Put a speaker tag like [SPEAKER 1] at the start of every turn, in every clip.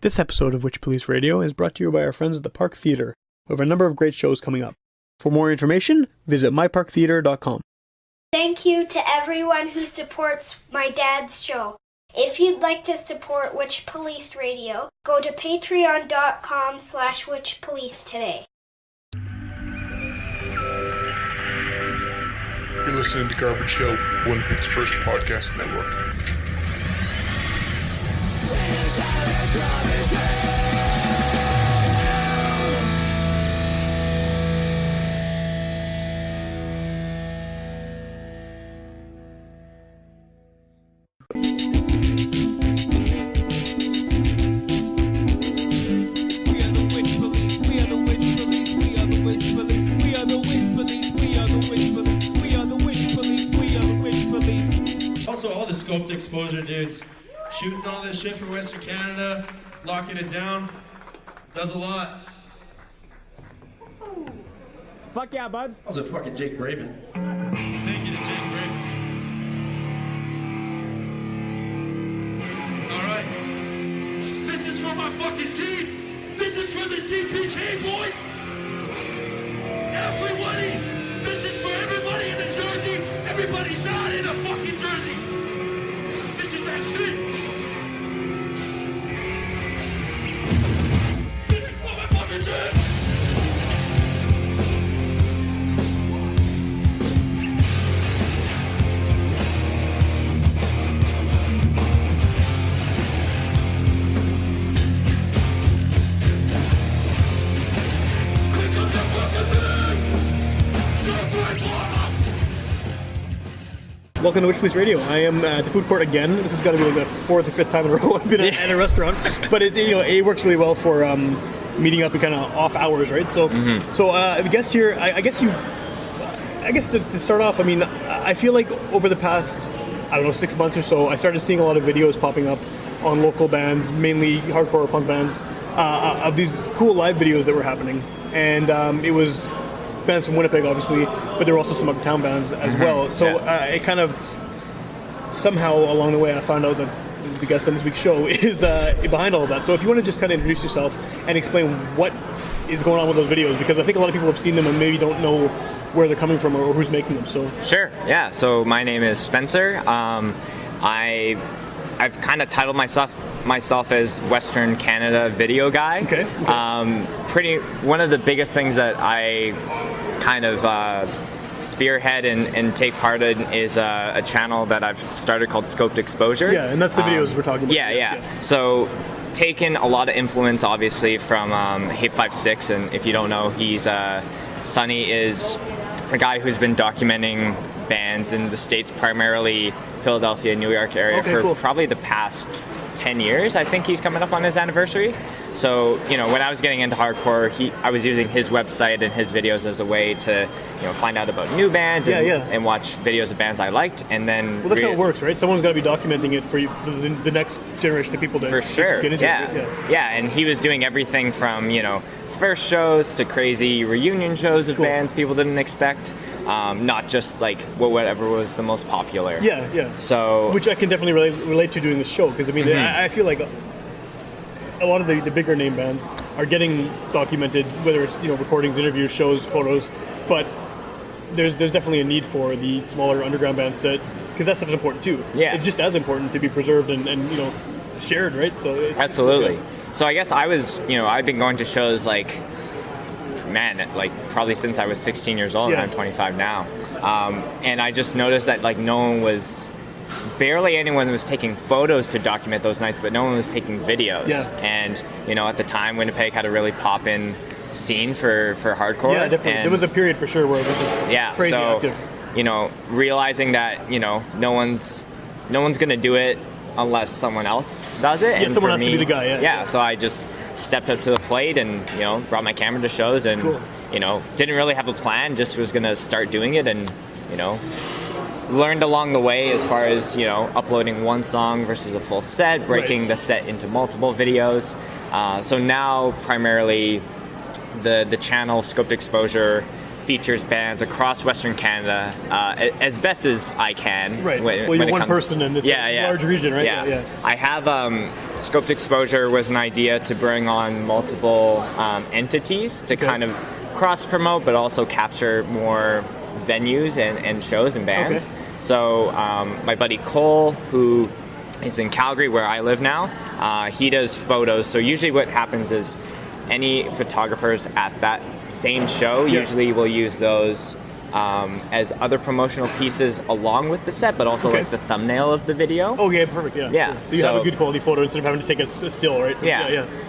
[SPEAKER 1] This episode of Witchpolice Radio is brought to you by our friends at the Park Theatre, who have a number of great shows coming up. For more information, visit myparktheatre.com.
[SPEAKER 2] Thank you to everyone who supports my dad's show. If you'd like to support Witchpolice Radio, go to patreon.com/witchpolice today.
[SPEAKER 3] You're listening to Garbage Hill, Winnipeg's first podcast network.
[SPEAKER 4] Also, all the Scoped Exposure dudes shooting all this shit for Western Canada, locking it down, does a lot.
[SPEAKER 5] Fuck yeah, bud.
[SPEAKER 4] Also, fucking Jake Braben. Thank you to Jake Braben. Alright. This is for my fucking team! This is for the DPK boys! Everybody! This is for everybody in the jersey! Everybody not in a fucking jersey! This is that shit! This is for my fucking team!
[SPEAKER 1] Welcome to Witchpolice Radio. I am at the food court again. This has got to be like the fourth or fifth time in a row I've been at a restaurant. But it works really well for meeting up in kind of off hours, right? So, I guess here, I guess to start off, I mean, I feel like over the past, 6 months or so, I started seeing a lot of videos popping up on local bands, mainly hardcore punk bands, of these cool live videos that were happening. And it was bands from Winnipeg, obviously, but there were also some out-of-town bands as well. So it kind of, somehow along the way, I found out that the guest on this week's show is behind all of that. So if you want to just kind of introduce yourself and explain what is going on with those videos, because I think a lot of people have seen them and maybe don't know where they're coming from or who's making them. So
[SPEAKER 5] Sure, yeah. So my name is Spencer. I've kind of titled myself as Western Canada video guy.
[SPEAKER 1] Okay.
[SPEAKER 5] One of the biggest things that I kind of spearhead and take part in is a channel that I've started called Scoped Exposure.
[SPEAKER 1] Yeah, and that's the videos we're talking about.
[SPEAKER 5] Yeah. So taken a lot of influence, obviously, from Hate 56, and if you don't know, Sonny is a guy who's been documenting bands in the States, primarily Philadelphia, New York area, probably the past 10 years. I think he's coming up on his anniversary. So, when I was getting into hardcore, I was using his website and his videos as a way to, find out about new bands and watch videos of bands I liked. And then
[SPEAKER 1] that's how it works, right? Someone's got to be documenting it for the next generation of people to
[SPEAKER 5] for sure.
[SPEAKER 1] Get into it.
[SPEAKER 5] Yeah, and he was doing everything from, first shows to crazy reunion shows of bands people didn't expect. Not just like whatever was the most popular.
[SPEAKER 1] Yeah.
[SPEAKER 5] So,
[SPEAKER 1] which I can definitely relate to doing this show, because I mean, I feel like a lot of the bigger name bands are getting documented, whether it's recordings, interviews, shows, photos, but there's definitely a need for the smaller underground bands because that stuff is important too.
[SPEAKER 5] Yeah,
[SPEAKER 1] it's just as important to be preserved and shared, right? So
[SPEAKER 5] absolutely. So I guess I was I've been going to shows probably since I was 16 years old, and I'm 25 now. And I just noticed that barely anyone was taking photos to document those nights, but no one was taking videos. Yeah. And, at the time, Winnipeg had a really pop-in scene for hardcore.
[SPEAKER 1] Yeah, definitely.
[SPEAKER 5] And
[SPEAKER 1] there was a period for sure where it was just crazy active.
[SPEAKER 5] Realizing that, no one's going to do it unless someone else does it.
[SPEAKER 1] Yeah,
[SPEAKER 5] and
[SPEAKER 1] someone has to be the guy,
[SPEAKER 5] Yeah, so I just stepped up to the plate and, brought my camera to shows and, didn't really have a plan, just was going to start doing it and, learned along the way as far as, uploading one song versus a full set, breaking the set into multiple videos. So now primarily the channel Scoped Exposure features bands across Western Canada as best as I can.
[SPEAKER 1] Right. Well, you're one person and it's a large region, right?
[SPEAKER 5] Yeah. I have Scoped Exposure was an idea to bring on multiple entities to kind of cross promote, but also capture more venues and shows and bands.
[SPEAKER 1] Okay.
[SPEAKER 5] So my buddy Cole, who is in Calgary, where I live now, he does photos. So usually what happens is any photographers at that same show usually will use those as other promotional pieces along with the set, but also like the thumbnail of the video.
[SPEAKER 1] Oh yeah, perfect. Yeah.
[SPEAKER 5] Sure.
[SPEAKER 1] So you have a good quality photo instead of having to take a still, right?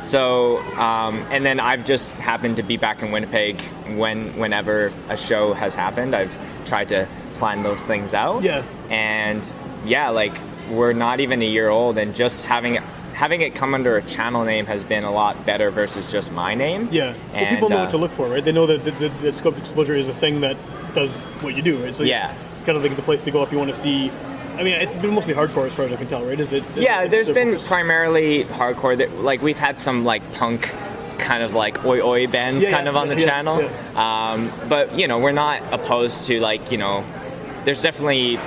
[SPEAKER 5] So and then I've just happened to be back in Winnipeg whenever a show has happened. I've tried to plan those things out.
[SPEAKER 1] Yeah.
[SPEAKER 5] And like we're not even a year old, and just having it come under a channel name has been a lot better versus just my name.
[SPEAKER 1] Yeah. Well, people know what to look for, right? They know that the Scoped Exposure is a thing that does what you do, right? So it's kind of like the place to go if you want to see. I mean, it's been mostly hardcore as far as I can tell, right?
[SPEAKER 5] There's been primarily hardcore. Like we've had some like punk kind of like oi bands on the channel. Yeah. But we're not opposed to like, there's definitely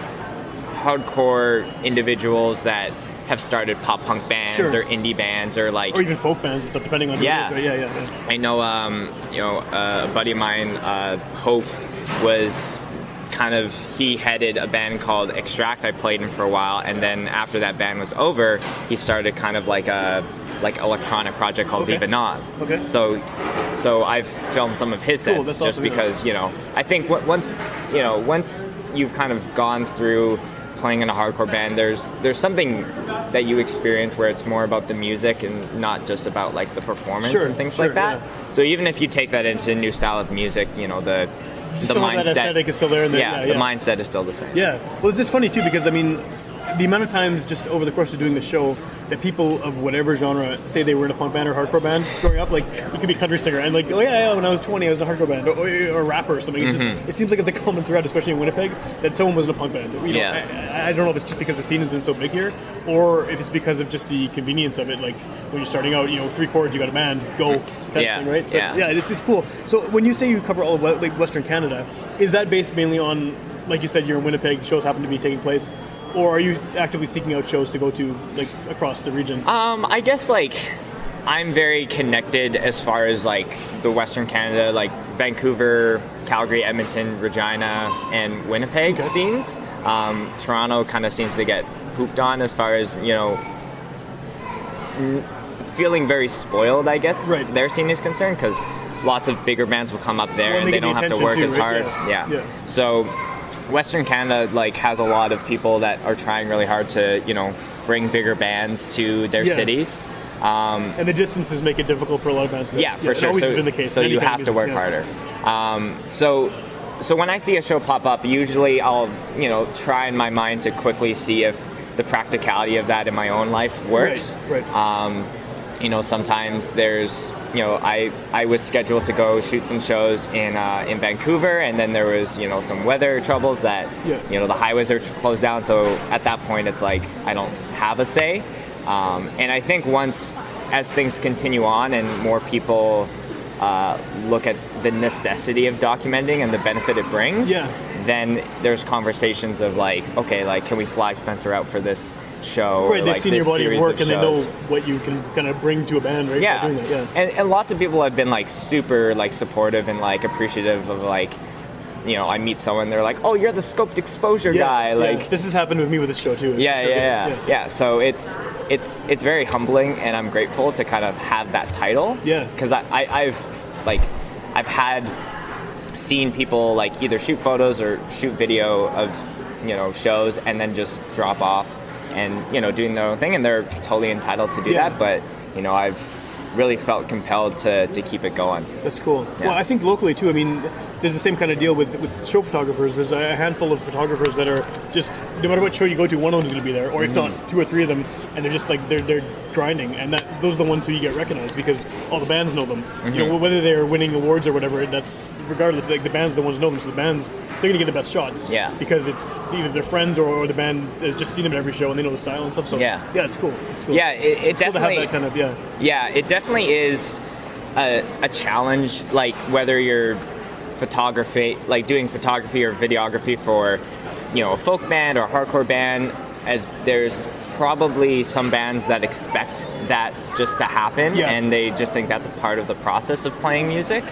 [SPEAKER 5] hardcore indivials that have started pop punk bands or indie bands or even
[SPEAKER 1] folk bands and stuff, depending on who it is, right? Yeah.
[SPEAKER 5] I know, a buddy of mine, Hope, was he headed a band called Extract. I played in for a while, and then after that band was over, he started kind of like a electronic project called Viva Not.
[SPEAKER 1] Okay.
[SPEAKER 5] So I've filmed some of his sets just awesome, because I think once you've kind of gone through playing in a hardcore band, there's something that you experience where it's more about the music and not just about like the performance and things like that. Yeah. So even if you take that into a new style of music, the mindset,
[SPEAKER 1] that aesthetic is still there. And
[SPEAKER 5] the mindset is still the same.
[SPEAKER 1] Yeah. Well, it's just funny too because I mean, the amount of times just over the course of doing the show that people of whatever genre say they were in a punk band or hardcore band growing up, like you could be a country singer and like, when I was 20 I was in a hardcore band or a rapper or something. It's just, it seems like it's a common thread, especially in Winnipeg, that someone was in a punk band. I don't know if it's just because the scene has been so big here or if it's because of just the convenience of it. Like when you're starting out, 3 chords, you got a band, go kind of thing, right? But, it's just cool. So when you say you cover all of like Western Canada, is that based mainly on, like you said, you're in Winnipeg, shows happen to be taking place? Or are you actively seeking out shows to go to, like, across the region?
[SPEAKER 5] I guess, like, I'm very connected as far as, like, the Western Canada, like, Vancouver, Calgary, Edmonton, Regina, and Winnipeg scenes. Toronto kind of seems to get pooped on as far as, feeling very spoiled, I guess, their scene is concerned, because lots of bigger bands will come up there and they don't have to work as hard. Yeah. So Western Canada like has a lot of people that are trying really hard to bring bigger bands to their cities,
[SPEAKER 1] and the distances make it difficult for a lot of bands.
[SPEAKER 5] For sure.
[SPEAKER 1] It's always been the case.
[SPEAKER 5] So you have to work harder. So when I see a show pop up, usually I'll try in my mind to quickly see if the practicality of that in my own life works.
[SPEAKER 1] Right.
[SPEAKER 5] Sometimes there's, I was scheduled to go shoot some shows in Vancouver, and then there was, some weather troubles that, the highways are closed down. So at that point, it's like I don't have a say. And I think as things continue on and more people look at the necessity of documenting and the benefit it brings, then there's conversations of like, okay, like can we fly Spencer out for this show?
[SPEAKER 1] Right, they've seen your body of work and they know what you can kind of bring to a band, right?
[SPEAKER 5] Yeah. And lots of people have been like super like supportive and like appreciative of like, I meet someone, they're like, oh, you're the Scoped Exposure guy. Like
[SPEAKER 1] this has happened with me with this show too.
[SPEAKER 5] Yeah. So it's very humbling, and I'm grateful to kind of have that title.
[SPEAKER 1] Yeah.
[SPEAKER 5] Because I've had seen people like either shoot photos or shoot video of shows and then just drop off and doing their own thing, and they're totally entitled to do that. But I've really felt compelled to keep it going.
[SPEAKER 1] That's cool. Yeah. Well, I think locally too, I mean, there's the same kind of deal with show photographers. There's a handful of photographers that are just, no matter what show you go to, one of them's going to be there, or if not, 2 or 3 of them, and they're just like, they're grinding, and those are the ones who you get recognized because all the bands know them. Whether they're winning awards or whatever, that's regardless, like the bands are the ones who know them, so the bands, they're going to get the best shots.
[SPEAKER 5] Yeah.
[SPEAKER 1] because it's either their friends or the band has just seen them at every show and they know the style and stuff, so yeah, it's cool.
[SPEAKER 5] Yeah, it definitely,
[SPEAKER 1] cool to have that kind of,
[SPEAKER 5] it definitely is a challenge, like whether you're photography, like doing photography or videography for, you know, a folk band or a hardcore band, as there's probably some bands that expect that just to happen, and they just think that's a part of the process of playing music,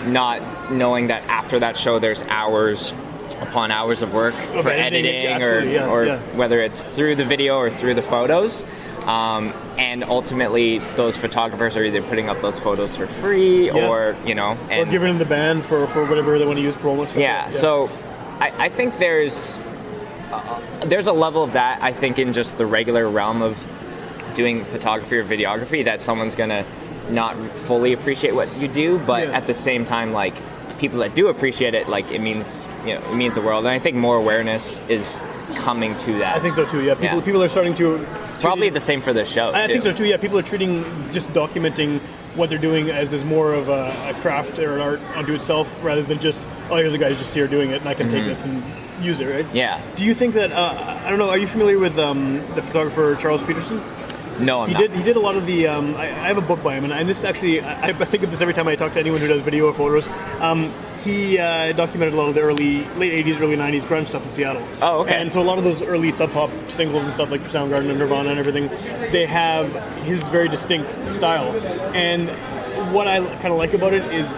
[SPEAKER 5] not knowing that after that show there's hours upon hours of work for editing or whether it's through the video or through the photos. And ultimately, those photographers are either putting up those photos for free or, you know...
[SPEAKER 1] or giving them the band for whatever they want to use promo.
[SPEAKER 5] So I think there's a level of that, I think, in just the regular realm of doing photography or videography, that someone's going to not fully appreciate what you do, but at the same time, like, people that do appreciate it, like, it means the world. And I think more awareness is coming to that.
[SPEAKER 1] I think so too, People are starting to...
[SPEAKER 5] Probably the same for this show,
[SPEAKER 1] I think so too, People are treating just documenting what they're doing as more of a craft or an art unto itself, rather than just, oh, here's a guy who's just here doing it and I can take this and use it, right? Yeah. Do you think that, I don't know, are you familiar with the photographer Charles Peterson?
[SPEAKER 5] No, I'm not.
[SPEAKER 1] He did a lot of the, I have a book by him, and this actually, I think of this every time I talk to anyone who does video or photos. He documented a lot of the late 80s, early 90s grunge stuff in Seattle. Oh, okay. And so a lot of those early Sub Pop singles and stuff, like for Soundgarden and Nirvana and everything, they have his very distinct style. And what I kind of like about it is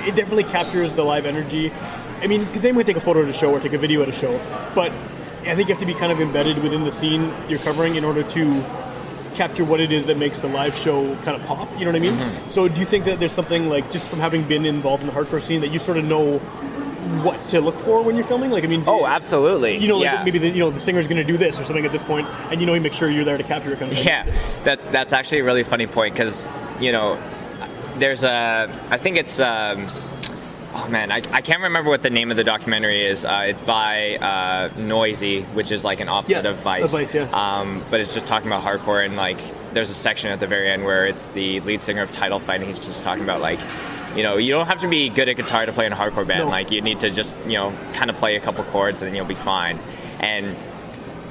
[SPEAKER 1] it definitely captures the live energy. I mean, because they might take a photo at a show or take a video at a show, but I think you have to be kind of embedded within the scene you're covering in order to capture what it is that makes the live show kind of pop, you know what I mean? Mm-hmm. So do you think that there's something, like, just from having been involved in the hardcore scene, that you sort of know what to look for when you're filming? Like, I mean... Oh,
[SPEAKER 5] absolutely.
[SPEAKER 1] You know, like maybe the singer's going to do this or something at this point, and you make sure you're there to capture it kind of thing.
[SPEAKER 5] Yeah, that's actually a really funny point, because, there's I think it's... oh man, I can't remember what the name of the documentary is. It's by Noisy, which is like an offset of Vice. But it's just talking about hardcore, and like there's a section at the very end where it's the lead singer of Title Fight, and he's just talking about like, you don't have to be good at guitar to play in a hardcore band. No. Like you need to just kind of play a couple chords and then you'll be fine. And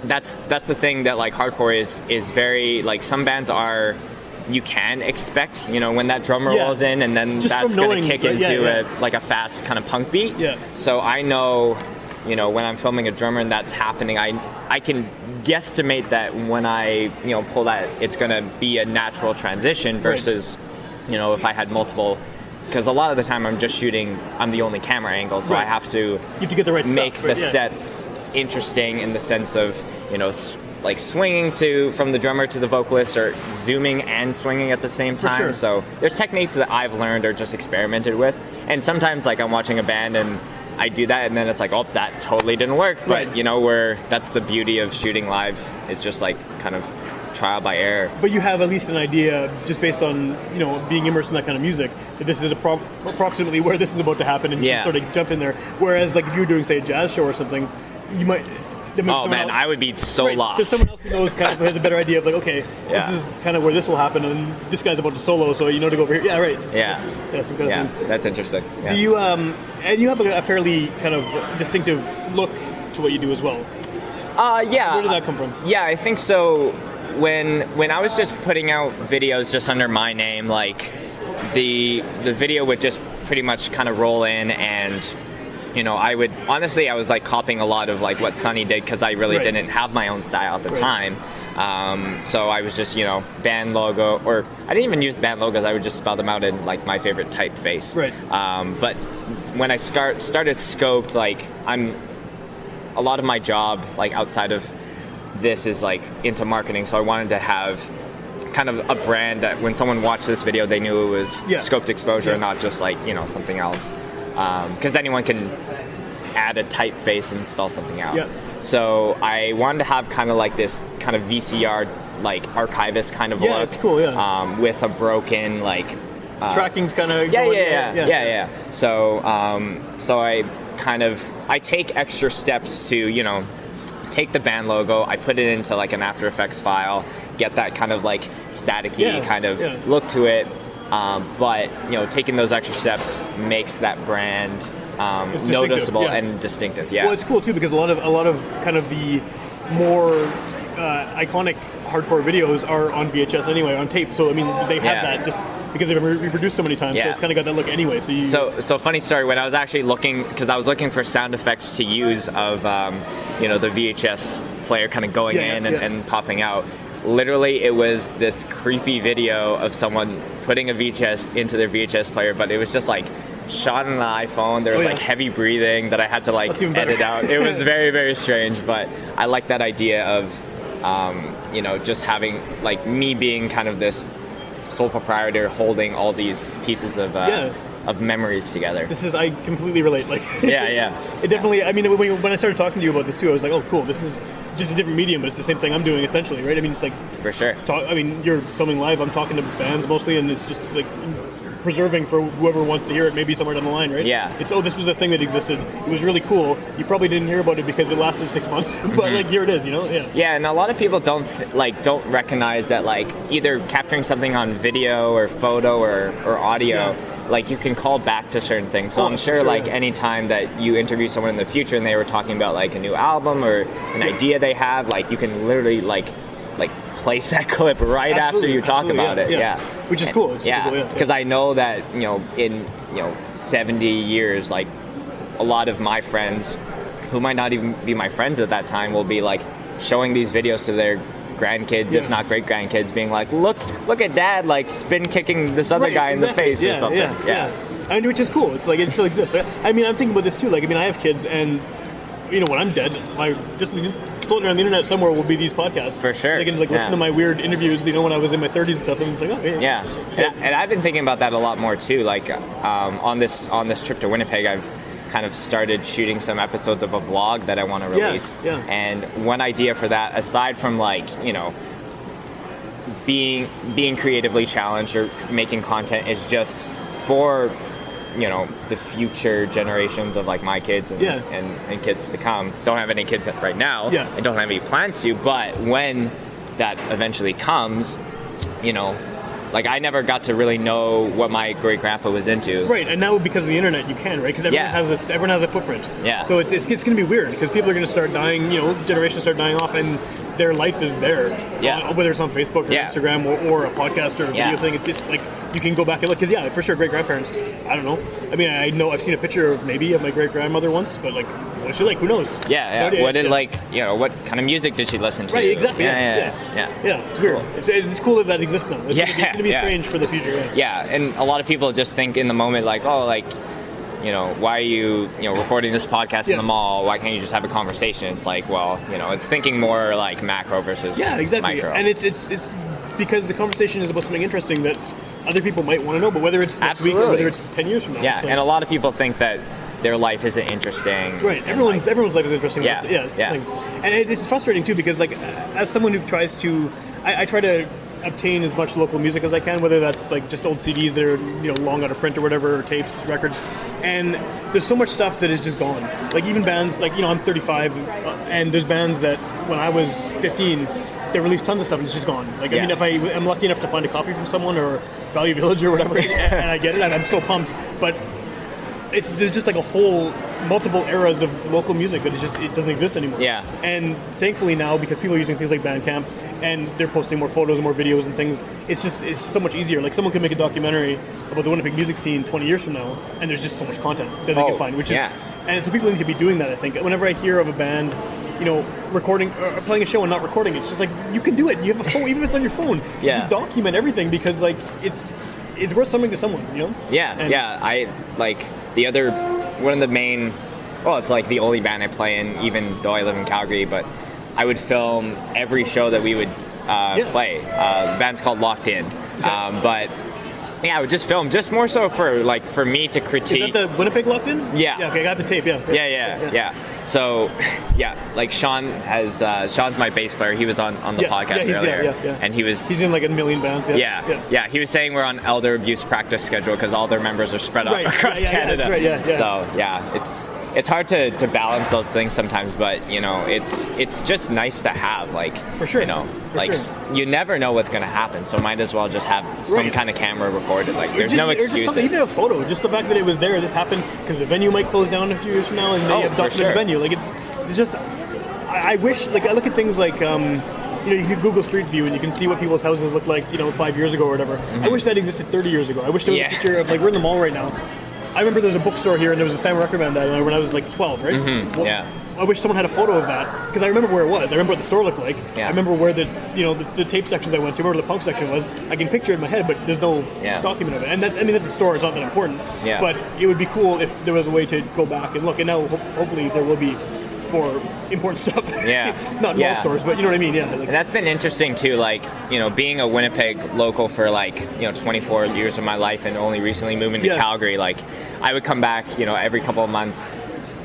[SPEAKER 5] that's the thing that like hardcore is very like, some bands are. You can expect, when that drummer rolls in, and then just that's going to kick into a fast kind of punk beat. Yeah. So I know, when I'm filming a drummer and that's happening, I can guesstimate that when I, pull that, it's going to be a natural transition versus, if I had multiple, because a lot of the time I'm just shooting, I'm the only camera angle, so I have to,
[SPEAKER 1] you have to get the right
[SPEAKER 5] make
[SPEAKER 1] stuff,
[SPEAKER 5] the sets interesting in the sense of, like swinging from the drummer to the vocalist, or zooming and swinging at the same time. Sure. So there's techniques that I've learned or just experimented with. And sometimes like I'm watching a band and I do that and then it's like, oh, that totally didn't work. But that's the beauty of shooting live. It's just like kind of trial by error.
[SPEAKER 1] But you have at least an idea, just based on, being immersed in that kind of music, that this is approximately where this is about to happen, and you can sort of jump in there. Whereas like if you were doing, say, a jazz show or something, you might...
[SPEAKER 5] Oh man, I would be so lost.
[SPEAKER 1] There's someone else who knows, kind of has a better idea of like, okay, this is kind of where this will happen, and this guy's about to solo, so to go over here. Yeah, right. Some kind of thing.
[SPEAKER 5] That's interesting. Yeah.
[SPEAKER 1] Do you and you have a fairly kind of distinctive look to what you do as well?
[SPEAKER 5] Yeah.
[SPEAKER 1] Where did that come from?
[SPEAKER 5] Yeah, I think so. When I was just putting out videos just under my name, like the video would just pretty much kind of roll in, and I was like copying a lot of like what Sonny did, because I really didn't have my own style at the time. So I was just, band logo, or I didn't even use band logos. I would just spell them out in like my favorite typeface. Right. But when I started Scoped, like a lot of my job, like outside of this, is like into marketing. So I wanted to have kind of a brand that when someone watched this video, they knew it was Scoped Exposure, and not just like, something else. Because anyone can add a typeface and spell something out. Yeah. So I wanted to have kind of like this kind of VCR, like archivist kind of look. Yeah, it's cool. Yeah. With a broken like
[SPEAKER 1] tracking's kind of
[SPEAKER 5] yeah. So I take extra steps to take the band logo, I put it into like an After Effects file, get that kind of like staticky kind of look to it. But taking those extra steps makes that brand noticeable and distinctive. Yeah.
[SPEAKER 1] Well, it's cool too, because a lot of kind of the more iconic hardcore videos are on VHS anyway, on tape. So I mean, they have that just because they've been reproduced so many times. So it's kind of got that look anyway. So
[SPEAKER 5] funny story. When I was actually looking, because I was looking for sound effects to use of the VHS player kind of going in and popping out. Literally, it was this creepy video of someone putting a VHS into their VHS player, but it was just like shot on an iPhone. There was like heavy breathing that I had to like edit out. It was very, very strange, but I like that idea of just having like me being kind of this sole proprietor holding all these pieces of memories together.
[SPEAKER 1] I completely relate. Like, it definitely. I mean, when I started talking to you about this too, I was like, oh, cool. This is just a different medium, but it's the same thing I'm doing essentially, right? I mean, it's like
[SPEAKER 5] for sure.
[SPEAKER 1] You're filming live. I'm talking to bands mostly, and it's just like preserving for whoever wants to hear it, maybe somewhere down the line, right?
[SPEAKER 5] Yeah.
[SPEAKER 1] It's this was a thing that existed. It was really cool. You probably didn't hear about it because it lasted 6 months, but like here it is, Yeah.
[SPEAKER 5] Yeah, and a lot of people don't recognize that like either capturing something on video or photo or audio. Yeah. Like you can call back to certain things. So I'm sure like any time that you interview someone in the future and they were talking about like a new album or an idea they have, like you can literally like place that clip right after you talk about it. Yeah.
[SPEAKER 1] Which is cool. It's
[SPEAKER 5] because I know that in 70 years, like a lot of my friends who might not even be my friends at that time will be like showing these videos to their grandkids, if not great grandkids, being like, look at Dad like spin kicking this other guy in the face or something.
[SPEAKER 1] I mean, which is cool. It's like it still exists, right? I mean, I'm thinking about this too. Like, I mean, I have kids, and when I'm dead, just floating around the internet somewhere will be these podcasts.
[SPEAKER 5] For sure.
[SPEAKER 1] So they can listen to my weird interviews, when I was in my 30s and stuff, and it's like, oh yeah.
[SPEAKER 5] So, and I've been thinking about that a lot more too. Like on this trip to Winnipeg, I've kind of started shooting some episodes of a vlog that I want to release. And one idea for that, aside from like being creatively challenged or making content, is just for the future generations of like my kids and kids to come. Don't have any kids right now. I don't have any plans to, but when that eventually comes, like I never got to really know what my great grandpa was into.
[SPEAKER 1] Right, and now because of the internet, you can, right? Because everyone has a footprint.
[SPEAKER 5] Yeah.
[SPEAKER 1] So it's going to be weird because people are going to start dying. Generations start dying off, and their life is there. Whether it's on Facebook or Instagram or a podcast or a video thing, it's just like you can go back and look. Because for sure, great grandparents. I don't know. I mean, I know I've seen a picture of my great grandmother once, but like, what was she like? Who knows?
[SPEAKER 5] What did what kind of music did she listen to?
[SPEAKER 1] Right, exactly.
[SPEAKER 5] Yeah.
[SPEAKER 1] It's weird. Cool. It's cool that exists now. It's going to be strange for the future.
[SPEAKER 5] Yeah, and a lot of people just think in the moment like, oh, like, why are you, recording this podcast in the mall? Why can't you just have a conversation? It's like, well, it's thinking more like macro versus micro.
[SPEAKER 1] And it's because the conversation is about something interesting that other people might want to know, but whether it's next week or whether it's 10 years from now.
[SPEAKER 5] Yeah, and a lot of people think that their life isn't interesting.
[SPEAKER 1] Right, everyone's life is interesting. It's the thing. And it's frustrating too because like as someone who tries to, I try to obtain as much local music as I can, whether that's like just old CDs that are long out of print or whatever, or tapes, records, and there's so much stuff that is just gone. Like even bands like I'm 35, and there's bands that when I was 15 they released tons of stuff and it's just gone. Like I mean, if I'm lucky enough to find a copy from someone or Value Village or whatever, and I get it, and I'm so pumped. But there's just like a whole multiple eras of local music that it doesn't exist anymore.
[SPEAKER 5] Yeah.
[SPEAKER 1] And thankfully now, because people are using things like Bandcamp and they're posting more photos and more videos and things, it's so much easier. Like someone could make a documentary about the Winnipeg music scene 20 years from now, and there's just so much content that they can find, which is, and so people need to be doing that. I think whenever I hear of a band, recording or playing a show and not recording, it's just like you can do it. You have a phone, even if it's on your phone. Just document everything because like it's worth something to someone.
[SPEAKER 5] I like the other one of the main. Well, it's like the only band I play in, even though I live in Calgary. But I would film every show that we would play. The band's called Locked In, but. Yeah, I would just film, just more so for me to critique.
[SPEAKER 1] Is that the Winnipeg Locked In?
[SPEAKER 5] Yeah.
[SPEAKER 1] Yeah, okay, I got the tape,
[SPEAKER 5] Yeah. So, like Sean's my bass player. He was on the podcast earlier. And he's
[SPEAKER 1] in like a million bands.
[SPEAKER 5] Yeah. He was saying we're on elder abuse practice schedule because all their members are spread out across Canada.
[SPEAKER 1] That's right,
[SPEAKER 5] So, it's hard to balance those things sometimes, but it's just nice to have, like,
[SPEAKER 1] for sure.
[SPEAKER 5] You never know what's going to happen, so might as well just have some kind of camera recorded. Like, there's no excuses.
[SPEAKER 1] Even a photo, just the fact that it was there. This happened because the venue might close down a few years from now, and they have documented the venue. Like, it's just. I wish, like, I look at things like you can Google Street View and you can see what people's houses looked like, 5 years ago or whatever. I wish that existed 30 years ago. I wish there was a picture of, like, we're in the mall right now. I remember there was a bookstore here and there was a Sam record band that when I was like 12, right? I wish someone had a photo of that because I remember where it was. I remember what the store looked like. I remember where the tape sections I went to, where the punk section was. I can picture it in my head, but there's no document of it. And that's a store. It's not that important. But it would be cool if there was a way to go back and look. And now hopefully there will be for important stuff. Not mall stores, but you know what I mean. Yeah.
[SPEAKER 5] And that's been interesting too. Like, being a Winnipeg local for 24 years of my life and only recently moving to Calgary. Like, I would come back, every couple of months.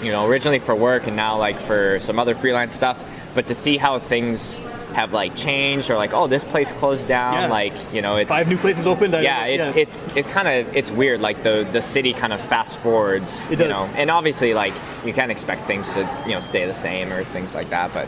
[SPEAKER 5] Originally for work and now like for some other freelance stuff, but to see how things have like changed or like, oh, this place closed down, like, it's 5
[SPEAKER 1] new places opened.
[SPEAKER 5] It's weird. Like the city kind of fast forwards,
[SPEAKER 1] it does.
[SPEAKER 5] And obviously like you can't expect things to, stay the same or things like that, but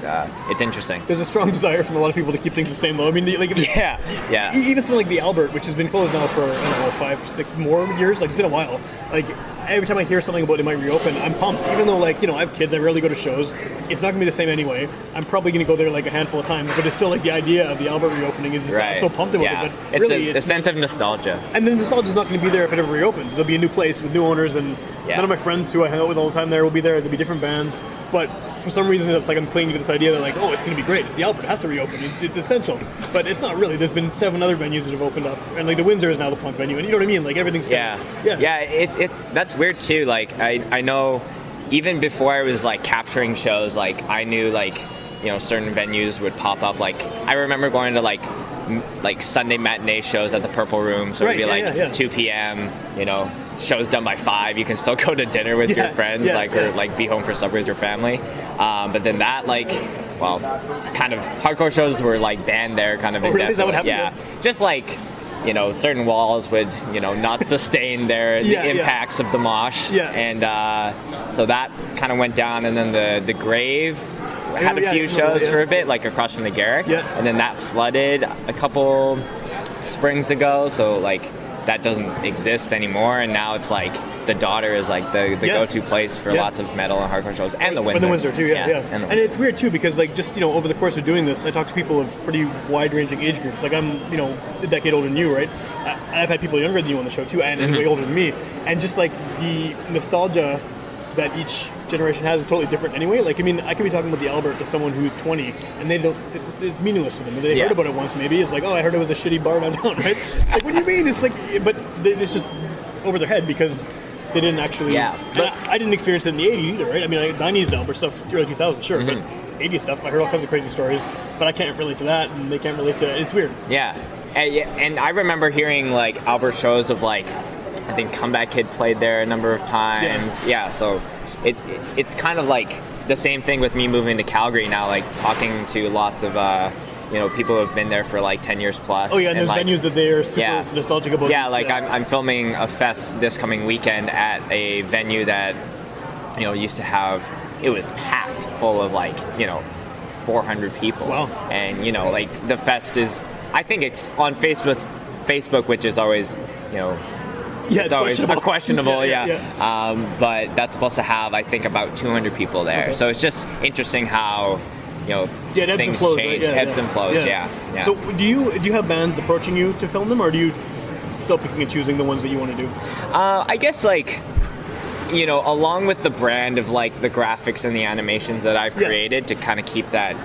[SPEAKER 5] it's interesting.
[SPEAKER 1] There's a strong desire from a lot of people to keep things the same though. I mean, like, even something like the Albert, which has been closed now for, I don't know, 5-6 more years, like it's been a while. Like, every time I hear something about it might reopen, I'm pumped. Even though, like, I have kids, I rarely go to shows. It's not going to be the same anyway. I'm probably going to go there like a handful of times, but it's still like the idea of the Albert reopening is just, I'm so pumped about it. But really,
[SPEAKER 5] it's a sense of nostalgia.
[SPEAKER 1] And then nostalgia is not going to be there if it ever reopens. It'll be a new place with new owners, and none of my friends who I hang out with all the time there will be there. There'll be different bands, but for some reason it's like I'm clinging to this idea that like, oh, it's going to be great. It's the Albert. It has to reopen. It's essential. But it's not really. There's been 7 other venues that have opened up, and like the Windsor is now the punk venue, and you know what I mean? Like everything's
[SPEAKER 5] it's that's weird too. Like I know even before I was like capturing shows, like I knew like certain venues would pop up. Like I remember going to like Sunday matinee shows at the Purple Room, so it'd be 2 p.m. Shows done by 5. You can still go to dinner with your friends, or like be home for supper with your family. But then that kind of hardcore shows were like banned there, kind of.
[SPEAKER 1] Is that what happened?
[SPEAKER 5] Just like. Certain walls would, not sustain the impacts of the mosh. And so that kind of went down, and then the Grave had a few shows for a bit, like across from the Garrick. And then that flooded a couple springs ago, so like that doesn't exist anymore, and now it's like the Daughter is like the go-to place for lots of metal and hardcore shows, and the Windsor.
[SPEAKER 1] And the Windsor too, And it's weird too because like just over the course of doing this, I talk to people of pretty wide-ranging age groups. Like I'm a decade older than you, right? I've had people younger than you on the show too, and way older than me, and just like the nostalgia that each generation has is totally different anyway. Like, I mean, I could be talking about the Albert to someone who's 20, and they don't. It's meaningless to them. They heard about it once, maybe. It's like, oh, I heard it was a shitty bar downtown, right? It's like, what do you mean? It's like, but it's just over their head because they didn't actually. But I didn't experience it in the 80s either, right? I mean, 90s Albert stuff, early 2000s, sure, but 80s stuff, I heard all kinds of crazy stories, but I can't relate to that, and they can't relate to. It's weird.
[SPEAKER 5] And I remember hearing like Albert shows of like. I think Comeback Kid played there a number of times. So it's kind of like the same thing with me moving to Calgary now, like talking to lots of people who have been there for like 10 years plus.
[SPEAKER 1] Oh yeah, and there's like, venues that they are super nostalgic about.
[SPEAKER 5] I'm filming a fest this coming weekend at a venue that used to have, it was packed full of like 400 people.
[SPEAKER 1] Wow.
[SPEAKER 5] And like the fest is, I think it's on Facebook, which is always
[SPEAKER 1] it's
[SPEAKER 5] always questionable. But that's supposed to have, I think, about 200 people there. Okay. So it's just interesting how things change, ebbs and flows.
[SPEAKER 1] So do you have bands approaching you to film them, or do you still picking and choosing the ones that you want to do?
[SPEAKER 5] I guess like along with the brand of like the graphics and the animations that I've created to kind of keep that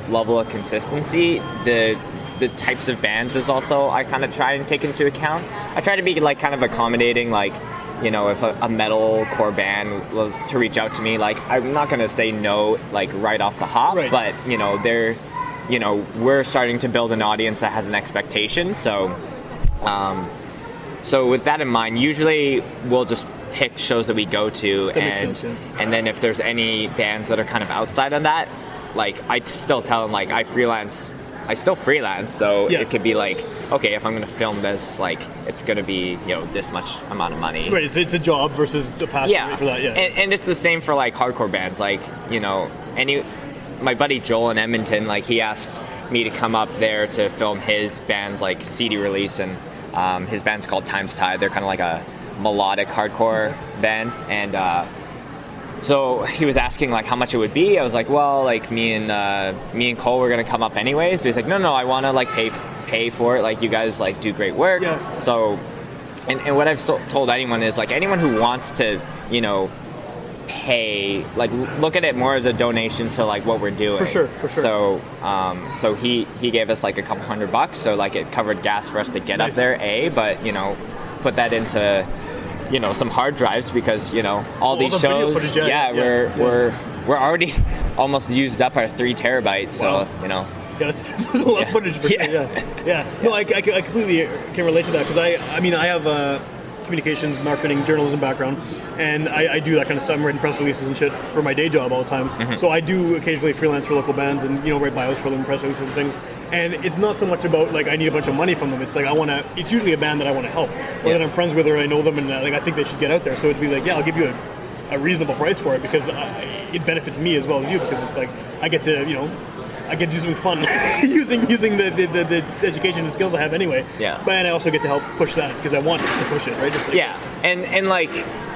[SPEAKER 5] level of consistency, the types of bands is also I kind of try and take into account. I try to be like kind of accommodating, like if a metal core band was to reach out to me, like I'm not gonna say no like right off the hop, but they're we're starting to build an audience that has an expectation. So with that in mind, usually we'll just pick shows that we go to, and then if there's any bands that are kind of outside of that, like I still tell them like I still freelance, so it could be like, okay, if I'm going to film this, like it's going to be this much amount of money.
[SPEAKER 1] Right, it's a job versus a passion for that.
[SPEAKER 5] And it's the same for like hardcore bands. Like my buddy Joel in Edmonton, like he asked me to come up there to film his band's like CD release, and his band's called Times Tide. They're kind of like a melodic hardcore band, and So he was asking like how much it would be. I was like, well, like me and Cole were gonna come up anyways. So he's like, no, I want to like pay for it. Like you guys like do great work.
[SPEAKER 1] Yeah.
[SPEAKER 5] So, and what I've told anyone is like anyone who wants to, you know, pay, like look at it more as a donation to like what we're doing.
[SPEAKER 1] For sure.
[SPEAKER 5] So, so he gave us like a couple $100, so like it covered gas for us to get up there. But you know, put that into, you know, some hard drives because, you know, all these shows,
[SPEAKER 1] footage,
[SPEAKER 5] we're already almost used up our 3 terabytes. So, you know.
[SPEAKER 1] Yeah, that's a lot of footage for sure. Yeah. No, I completely can relate to that because I mean, I have communications, marketing, journalism background, and I do that kind of stuff. I'm writing press releases and shit for my day job all the time. Mm-hmm. So I do occasionally freelance for local bands and, you know, write bios for them, press releases and things. And it's not so much about like I need a bunch of money from them. It's like it's usually a band that I want to help, or that I'm friends with, or I know them, and like I think they should get out there. So it'd be like, yeah, I'll give you a reasonable price for it because it benefits me as well as you, because it's like I get to, you know, I get to do something fun using the education and skills I have anyway.
[SPEAKER 5] Yeah.
[SPEAKER 1] But I also get to help push that because I want to push it, right? Just like,
[SPEAKER 5] yeah. And like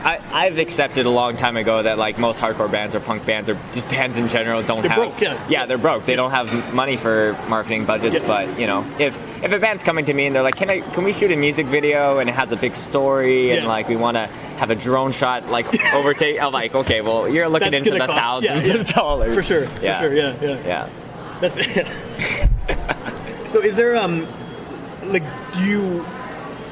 [SPEAKER 5] I've accepted a long time ago that like most hardcore bands or punk bands or just bands in general
[SPEAKER 1] they're broke,
[SPEAKER 5] they're broke. They don't have money for marketing budgets.
[SPEAKER 1] Yeah.
[SPEAKER 5] But you know, if a band's coming to me and they're like, can we shoot a music video and it has a big story and like we want to have a drone shot like overtake, I'm like, okay, well you're looking into the thousands of dollars
[SPEAKER 1] for sure. Yeah. That's So is there like, do you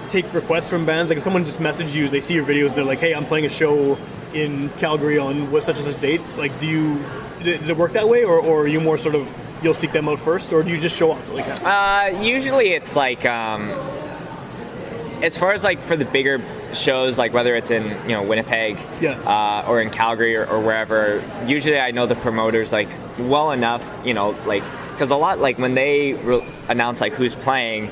[SPEAKER 1] take requests from bands? Like if someone just messaged you, they see your videos and they're like, hey, I'm playing a show in Calgary on such and such date, like does it work that way, or are you more sort of you'll seek them out first, or do you just show up like that?
[SPEAKER 5] Usually it's like as far as like for the bigger shows, like whether it's in, you know, Winnipeg or in Calgary or wherever, usually I know the promoters like well enough, you know, like because a lot like when they announce like who's playing,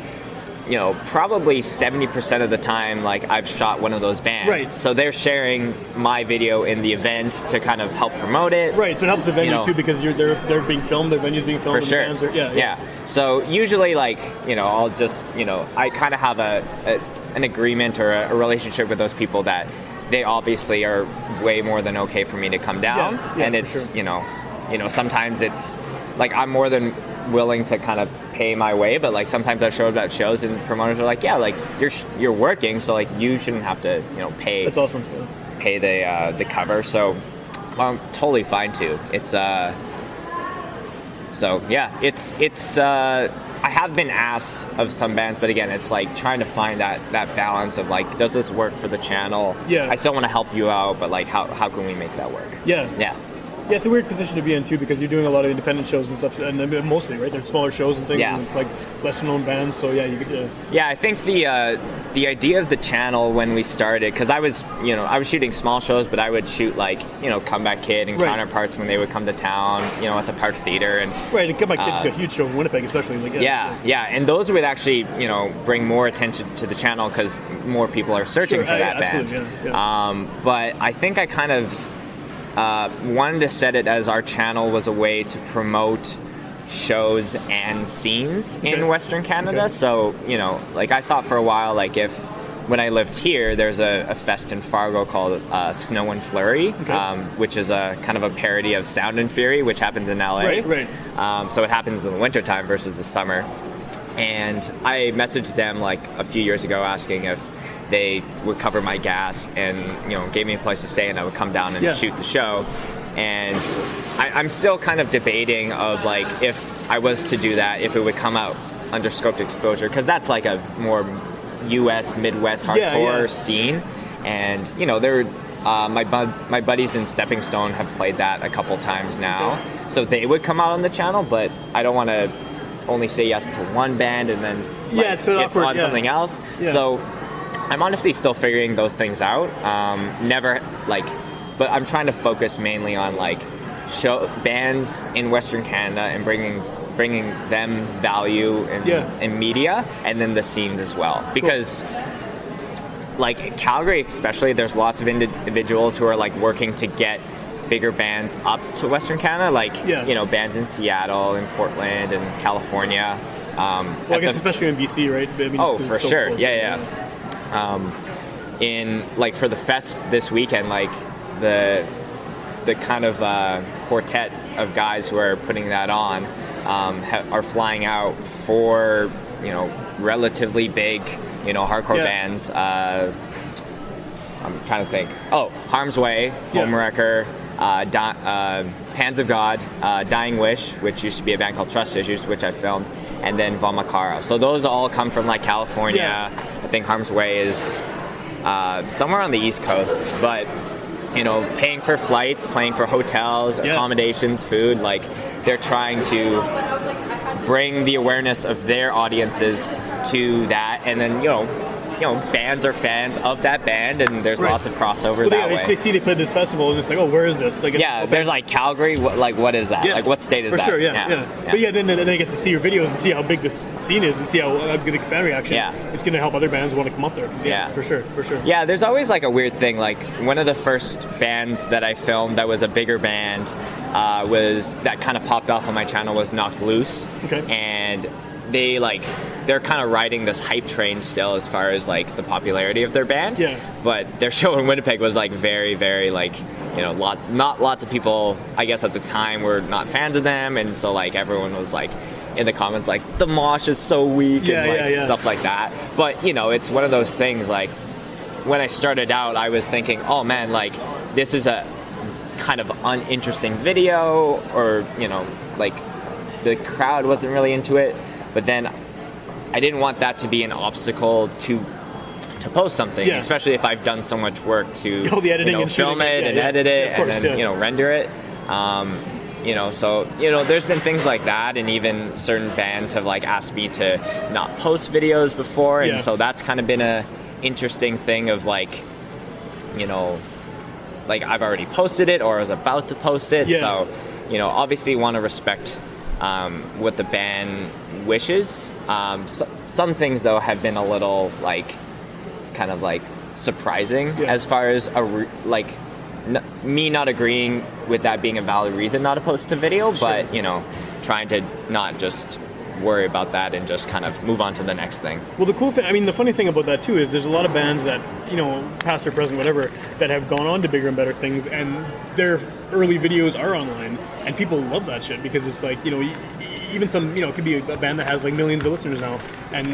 [SPEAKER 5] you know, probably 70% of the time like I've shot one of those bands,
[SPEAKER 1] right?
[SPEAKER 5] So they're sharing my video in the event to kind of help promote it,
[SPEAKER 1] right? So it helps the venue, you know, too, because they're being filmed, the venue's being filmed
[SPEAKER 5] for sure.
[SPEAKER 1] And the bands are,
[SPEAKER 5] So usually like, you know, I'll just, you know, I kind of have an agreement or a relationship with those people that they obviously are way more than okay for me to come down, and it's sure. you know sometimes it's like I'm more than willing to kind of pay my way, but like sometimes I've showed up at shows and promoters are like, yeah, like you're working, so like you shouldn't have to, you know, pay.
[SPEAKER 1] That's awesome.
[SPEAKER 5] Pay the cover, so I'm totally fine too. It's so yeah, it's I have been asked of some bands, but again, it's like trying to find that balance of like, does this work for the channel?
[SPEAKER 1] Yeah.
[SPEAKER 5] I still want to help you out, but like, how can we make that work?
[SPEAKER 1] Yeah. It's a weird position to be in too, because you're doing a lot of independent shows and stuff, and mostly, right? They're smaller shows and things, and it's like lesser known bands. So yeah,
[SPEAKER 5] I think the idea of the channel when we started, because I was shooting small shows, but I would shoot like, you know, Comeback Kid and Counterparts when they would come to town, you know, at the Park Theater, and
[SPEAKER 1] and Comeback Kid's got a huge show in Winnipeg, especially. Like,
[SPEAKER 5] and those would actually, you know, bring more attention to the channel because more people are searching for that band. But I think I kind of wanted to set it as our channel was a way to promote shows and scenes in Western Canada. So, you know, like I thought for a while, like when I lived here, there's a fest in Fargo called Snow and Flurry, which is a kind of a parody of Sound and Fury, which happens in LA. Right. So it happens in the wintertime versus the summer. And I messaged them like a few years ago asking if they would cover my gas and, you know, gave me a place to stay, and I would come down and shoot the show. And I'm still kind of debating of like, if I was to do that, if it would come out under Scoped Exposure, because that's like a more U.S. Midwest hardcore scene. And, you know, my buddies in Stepping Stone have played that a couple times now. So they would come out on the channel, but I don't want to only say yes to one band and then
[SPEAKER 1] it's on
[SPEAKER 5] something else. So I'm honestly still figuring those things out. But I'm trying to focus mainly on like show bands in Western Canada and bringing them value in media, and then the scenes as well. Because like Calgary especially, there's lots of individuals who are like working to get bigger bands up to Western Canada, like you know, bands in Seattle and Portland and California.
[SPEAKER 1] I guess especially in BC, right? I mean,
[SPEAKER 5] for sure. Close. In like for the fest this weekend, like the kind of quartet of guys who are putting that on are flying out for, you know, relatively big, you know, hardcore bands. I'm trying to think. Oh, Harm's Way, Homewrecker, Hands of God, Dying Wish, which used to be a band called Trust Issues, which I filmed, and then Vamakara. So those all come from like California. I think Harm's Way is somewhere on the East Coast, but you know, paying for flights, paying for hotels, accommodations, food, like they're trying to bring the awareness of their audiences to that, and then you know, bands are fans of that band, and there's lots of crossover that way.
[SPEAKER 1] They see they played this festival, and it's like, oh, where is this? Like,
[SPEAKER 5] there's like Calgary. what is that? Like, what state is that?
[SPEAKER 1] For sure, But then I guess to see your videos and see how big this scene is, and see how good the fan reaction. It's going to help other bands want to come up there. For sure.
[SPEAKER 5] Yeah, there's always like a weird thing. Like one of the first bands that I filmed that was a bigger band was that kind of popped off on my channel was Knocked Loose, and they're kind of riding this hype train still as far as like the popularity of their band. But their show in Winnipeg was like very, very like, you know, not lots of people, I guess at the time, were not fans of them, and so like everyone was like in the comments like the mosh is so weak and stuff like that. But you know, it's one of those things like when I started out, I was thinking, oh man, like this is a kind of uninteresting video, or you know, like the crowd wasn't really into it. But then I didn't want that to be an obstacle to post something, especially if I've done so much work to film it and edit it and then you know, render it. You know, so you know, there's been things like that, and even certain bands have like asked me to not post videos before, and so that's kind of been a interesting thing of like, you know, like I've already posted it or I was about to post it, so you know, obviously want to respect what the band wishes. Some things though have been a little like kind of like surprising as far as me not agreeing with that being a valid reason not to post a video, but you know, trying to not just worry about that and just kind of move on to the next thing.
[SPEAKER 1] Well, the cool thing, I mean, the funny thing about that too is there's a lot of bands that, you know, past or present, whatever, that have gone on to bigger and better things, and their early videos are online, and people love that shit because it's like, you know, even some, you know, it could be a band that has like millions of listeners now, and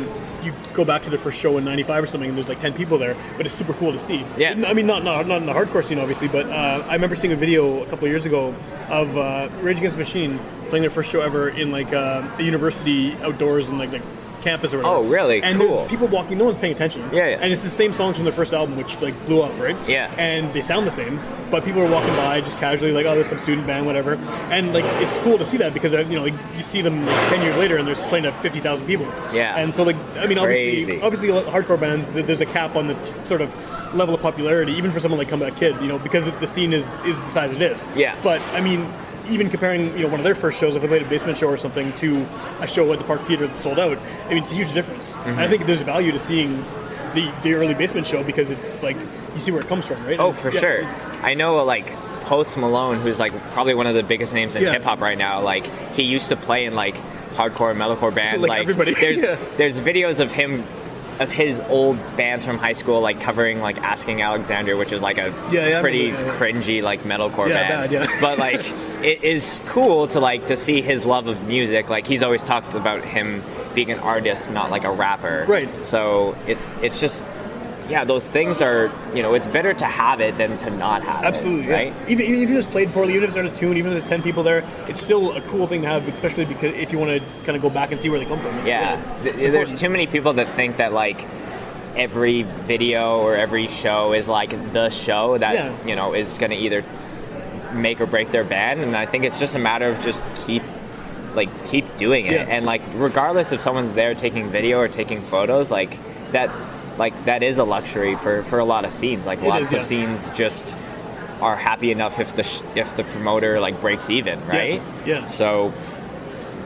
[SPEAKER 1] you go back to their first show in '95 or something, and there's like 10 people there, but it's super cool to see. I mean, not in the hardcore scene, obviously, but I remember seeing a video a couple of years ago of Rage Against the Machine playing their first show ever in like a university outdoors in like campus or whatever.
[SPEAKER 5] Oh, really?
[SPEAKER 1] And
[SPEAKER 5] cool.
[SPEAKER 1] There's people walking, no one's paying attention. And it's the same songs from their first album, which like blew up, right? And they sound the same, but people are walking by just casually like, oh, there's some student band, whatever. And like, it's cool to see that because, you know, like, you see them like 10 years later and there's playing to 50,000 people. And so like, I mean, obviously hardcore bands, there's a cap on the sort of level of popularity, even for someone like Comeback Kid, you know, because the scene is the size it is. But I mean, even comparing, you know, one of their first shows, if they played a basement show or something, to a show at the Park Theater that's sold out, I mean, it's a huge difference. And I think there's value to seeing the early basement show because it's like, you see where it comes from, right?
[SPEAKER 5] Oh, for sure. I know, like, Post Malone, who's like probably one of the biggest names in hip-hop right now, like, he used to play in like hardcore and metalcore bands.
[SPEAKER 1] Like everybody.
[SPEAKER 5] There's videos of him, of his old bands from high school, like covering like Asking Alexandria, which is like a pretty cringy like metalcore band. But like, it is cool to see his love of music. Like, he's always talked about him being an artist, not like a rapper. So it's just, those things are, you know, it's better to have it than to not have it. Right?
[SPEAKER 1] Even if it's played poorly, even if it's not a tune, even if there's 10 people there, it's still a cool thing to have, especially because if you want to kind of go back and see where they come from.
[SPEAKER 5] There's too many people that think that like every video or every show is like the show that you know is going to either make or break their band, and I think it's just a matter of just keep doing it, and like regardless if someone's there taking video or taking photos, like that is a luxury for a lot of scenes. Like lots of scenes just are happy enough if the promoter like breaks even, right? So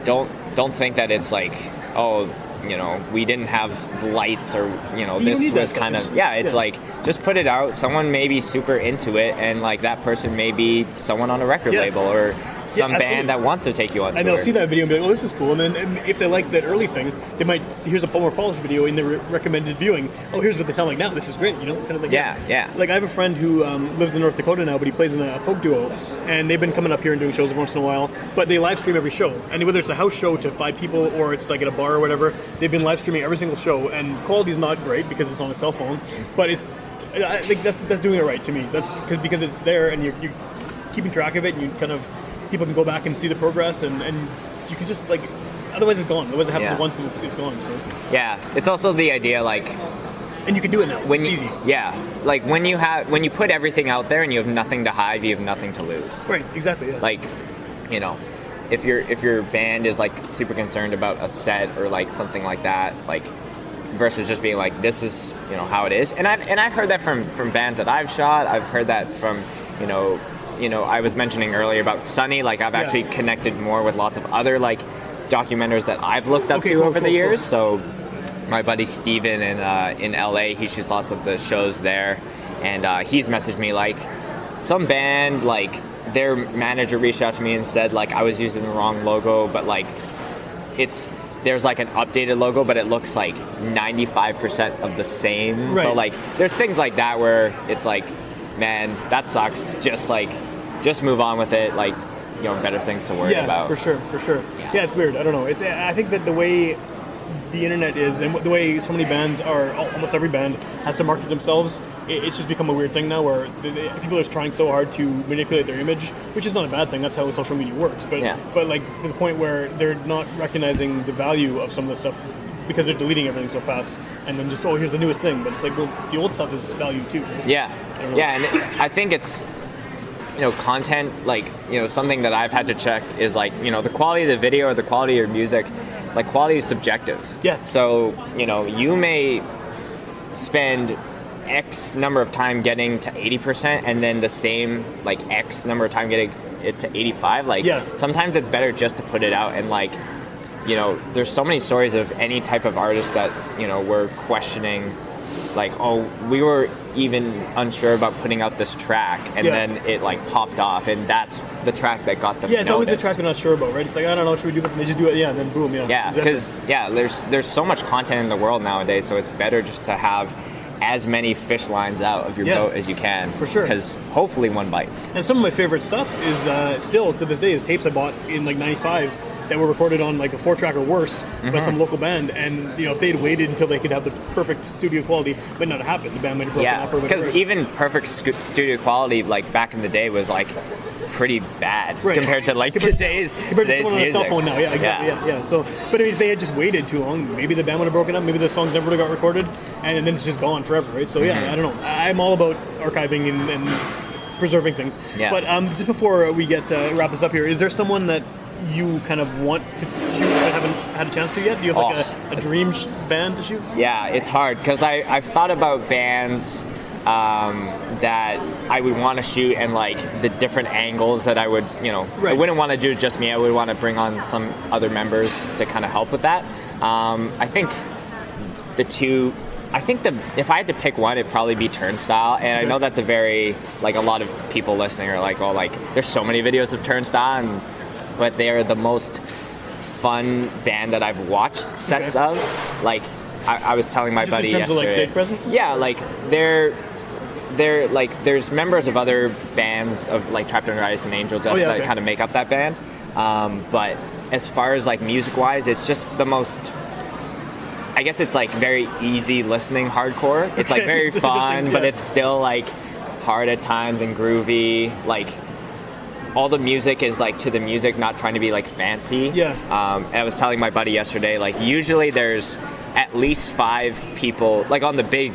[SPEAKER 5] don't think that it's like, oh, you know, we didn't have lights or, you know, this was kind of it's like, just put it out. Someone may be super into it, and like that person may be someone on a record label or some band that wants to take you on tour.
[SPEAKER 1] And they'll see that video and be like, oh, this is cool. And then if they like that early thing, they might see, here's a more polished video in the recommended viewing. Oh, here's what they sound like now. This is great, you know? Kind of like
[SPEAKER 5] yeah.
[SPEAKER 1] Like, I have a friend who lives in North Dakota now, but he plays in a folk duo. And they've been coming up here and doing shows every once in a while. But they live stream every show. And whether it's a house show to 5 people or it's like at a bar or whatever, they've been live streaming every single show. And the quality's not great because it's on a cell phone. But I think that's doing it right to me. That's because it's there and you're keeping track of it, and you kind of, people can go back and see the progress, and you can just, like, otherwise it's gone. Otherwise it happens once and it's gone. So
[SPEAKER 5] yeah, it's also the idea, like,
[SPEAKER 1] and you can do it now. It's easy.
[SPEAKER 5] Yeah, like when you put everything out there and you have nothing to hide, you have nothing to lose.
[SPEAKER 1] Right, exactly. Yeah.
[SPEAKER 5] Like, you know, if your band is like super concerned about a set or like something like that, like, versus just being like, this is, you know, how it is. And I've heard that from bands that I've shot. I've heard that from, you know, I was mentioning earlier about Sunny. Like, I've actually connected more with lots of other, like, documenters that I've looked up to over the years. So my buddy Steven in LA, he shoots lots of the shows there. And he's messaged me, like, some band, like, their manager reached out to me and said, like, I was using the wrong logo, but, like, there's like an updated logo, but it looks like 95% of the same. Right. So, like, there's things like that where it's like, man, that sucks. Just move on with it. Like, you know, better things to worry about. For sure.
[SPEAKER 1] Yeah, it's weird. I don't know. I think that the way the internet is, and the way so many bands are, almost every band has to market themselves, it's just become a weird thing now where people are trying so hard to manipulate their image, which is not a bad thing. That's how social media works. But like, to the point where they're not recognizing the value of some of the stuff because they're deleting everything so fast, and then just, oh, here's the newest thing. But it's like, well, the old stuff is valued too.
[SPEAKER 5] Yeah, and I think it's, you know, content, like, you know, something that I've had to check is, like, you know, the quality of the video or the quality of your music. Like, quality is subjective. Yeah. So, you know, you may spend X number of time getting to 80% and then the same, like, X number of time getting it to 85. Like, sometimes it's better just to put it out. And, like, you know, there's so many stories of any type of artist that, you know, were questioning, like, oh, we were even unsure about putting out this track, and then it, like, popped off, and that's the track that got them
[SPEAKER 1] it's always the track they're not sure about, right? It's like, I don't know, should we do this? And they just do it, and then boom,
[SPEAKER 5] because there's so much content in the world nowadays, so it's better just to have as many fish lines out of your boat as you can. For sure. Because hopefully one bites.
[SPEAKER 1] And some of my favorite stuff is still, to this day, is tapes I bought in, like, 95 that were recorded on, like, a 4-track or worse by some local band, and, you know, if they had waited until they could have the perfect studio quality, but not happen, the band might have broken up or whatever.
[SPEAKER 5] Because even perfect studio quality, like, back in the day was, like, pretty bad compared to, like, today's
[SPEAKER 1] someone on a cell phone now. Yeah, exactly. Yeah. So, but I mean, if they had just waited too long, maybe the band would have broken up, maybe the songs never would have got recorded, and then it's just gone forever, right? So I don't know. I'm all about archiving and preserving things. Yeah. But just before we get wrap this up here, is there someone that you kind of want to shoot but haven't had a chance to yet? Do you have like a dream band to shoot?
[SPEAKER 5] Yeah, it's hard because I've thought about bands that I would want to shoot and, like, the different angles that I would, you know, I wouldn't want to do just me. I would want to bring on some other members to kind of help with that. I think if I had to pick one, it'd probably be Turnstile. And I know that's a very, like, a lot of people listening are like, oh, like, there's so many videos of Turnstile, but they are the most fun band that I've watched sets of. Like, I was telling my buddy yesterday.
[SPEAKER 1] Just in terms of, like, stage presence?
[SPEAKER 5] Yeah, like, they're like, there's members of other bands of, like, Trapped Under Ice and Angel Dust that kind of make up that band. But as far as, like, music-wise, it's just the most, I guess it's, like, very easy listening hardcore. It's, like, very fun, but it's still, like, hard at times and groovy. Like, all the music is, like, to the music, not trying to be, like, fancy. And I was telling my buddy yesterday, like, usually there's at least 5 people, like, on the big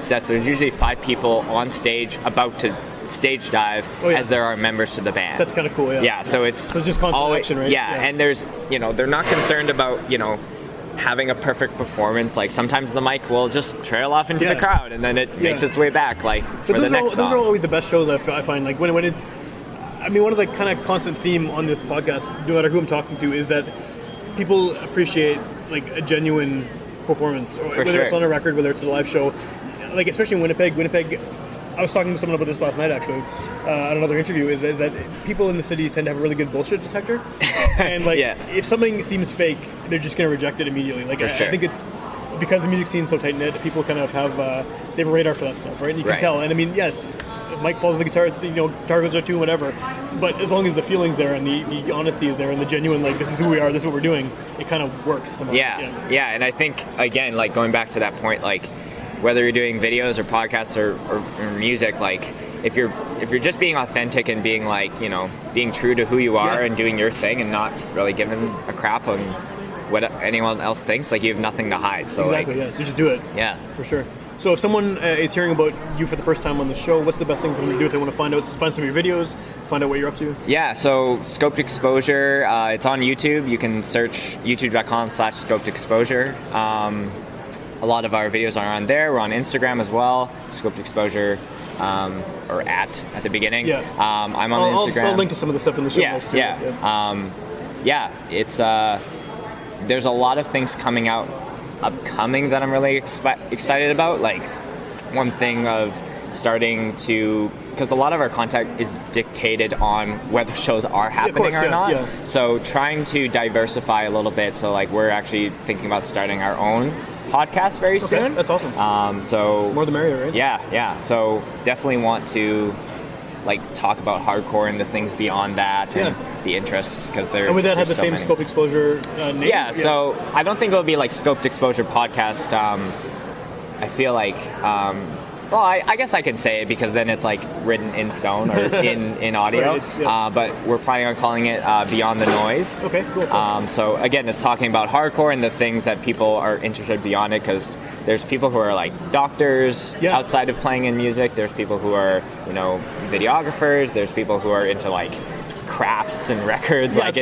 [SPEAKER 5] sets, there's usually 5 people on stage about to stage dive as there are members to the band.
[SPEAKER 1] That's kind of cool,
[SPEAKER 5] so it's
[SPEAKER 1] just constant action, right?
[SPEAKER 5] And there's, you know, they're not concerned about, you know, having a perfect performance. Like, sometimes the mic will just trail off into the crowd, and then it makes its way back, like, for the next song.
[SPEAKER 1] Those are always the best shows I find. Like, when it's, I mean, one of the kind of constant theme on this podcast, no matter who I'm talking to, is that people appreciate, like, a genuine performance, or whether it's on a record, whether it's a live show. Like, especially in Winnipeg, I was talking to someone about this last night, actually, on another interview, is that people in the city tend to have a really good bullshit detector. And, like, if something seems fake, they're just going to reject it immediately. Like, I think it's because the music scene's so tight-knit, people kind of have, they have a radar for that stuff, right? And you can tell. And, I mean, yes, Mike falls on the guitar, guitar goes there too, whatever. But as long as the feeling's there and the honesty is there and the genuine, like, this is who we are, this is what we're doing, it kind of works somehow.
[SPEAKER 5] Yeah, and I think, again, like, going back to that point, like, whether you're doing videos or podcasts or music, like, if you're just being authentic and being, like, being true to who you are and doing your thing and not really giving a crap on what anyone else thinks, like, you have nothing to hide. So
[SPEAKER 1] exactly, so just do it.
[SPEAKER 5] Yeah,
[SPEAKER 1] for sure. So if someone is hearing about you for the first time on the show, what's the best thing for them to do if they want to find some of your videos, find out what you're up to?
[SPEAKER 5] Yeah, so Scoped Exposure, it's on YouTube. You can search youtube.com/Scoped Exposure. A lot of our videos are on there. We're on Instagram as well, Scoped Exposure, or at the beginning. Yeah. I'm on Instagram.
[SPEAKER 1] I'll link to some of the stuff in the show notes too.
[SPEAKER 5] It's there's a lot of things coming out upcoming that I'm really excited about. Like, one thing of starting to, because a lot of our content is dictated on whether shows are happening or not. Yeah. So trying to diversify a little bit. So, like, we're actually thinking about starting our own podcast very soon.
[SPEAKER 1] That's awesome.
[SPEAKER 5] So
[SPEAKER 1] more the merrier, right?
[SPEAKER 5] Yeah. So definitely want to, like, talk about hardcore and the things beyond that and the interests, because they're.
[SPEAKER 1] And would that have the
[SPEAKER 5] so
[SPEAKER 1] same
[SPEAKER 5] many.
[SPEAKER 1] Scope Exposure name?
[SPEAKER 5] Yeah, so I don't think it'll be like Scoped Exposure Podcast. I feel like, well, I guess I can say it because then it's like written in stone or in audio. Right, but we're planning on calling it Beyond the Noise.
[SPEAKER 1] Okay, cool.
[SPEAKER 5] So again, it's talking about hardcore and the things that people are interested beyond it, because there's people who are like doctors outside of playing in music. There's people who are, videographers. There's people who are into, like, crafts and records.
[SPEAKER 1] Yeah, like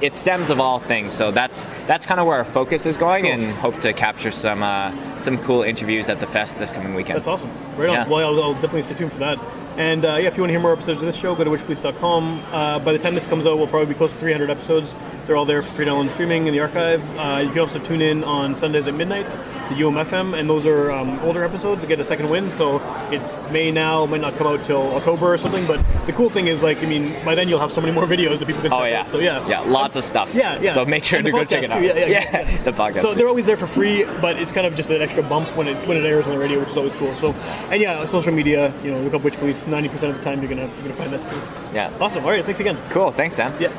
[SPEAKER 5] it stems of all things. So that's kind of where our focus is going, and hope to capture some cool interviews at the fest this coming weekend.
[SPEAKER 1] That's awesome. Right on. Well, I'll definitely stay tuned for that. And if you want to hear more episodes of this show, go to witchpolice.com. By the time this comes out, we'll probably be close to 300 episodes. They're all there for free download and streaming in the archive. You can also tune in on Sundays at midnight to UMFM, and those are older episodes that get a second win. So it's May now, might not come out till October or something. But the cool thing is, by then you'll have so many more videos that people can check out. So
[SPEAKER 5] lots of stuff.
[SPEAKER 1] Yeah.
[SPEAKER 5] So make sure to go check it out.
[SPEAKER 1] Yeah.
[SPEAKER 5] The podcast.
[SPEAKER 1] So they're always there for free, but it's kind of just an extra bump when it airs on the radio, which is always cool. So, and social media, look up Witchpolice. 90% of the time you're gonna find us too.
[SPEAKER 5] Yeah.
[SPEAKER 1] Awesome. All right. Thanks again.
[SPEAKER 5] Cool. Thanks, Sam.
[SPEAKER 1] Yeah.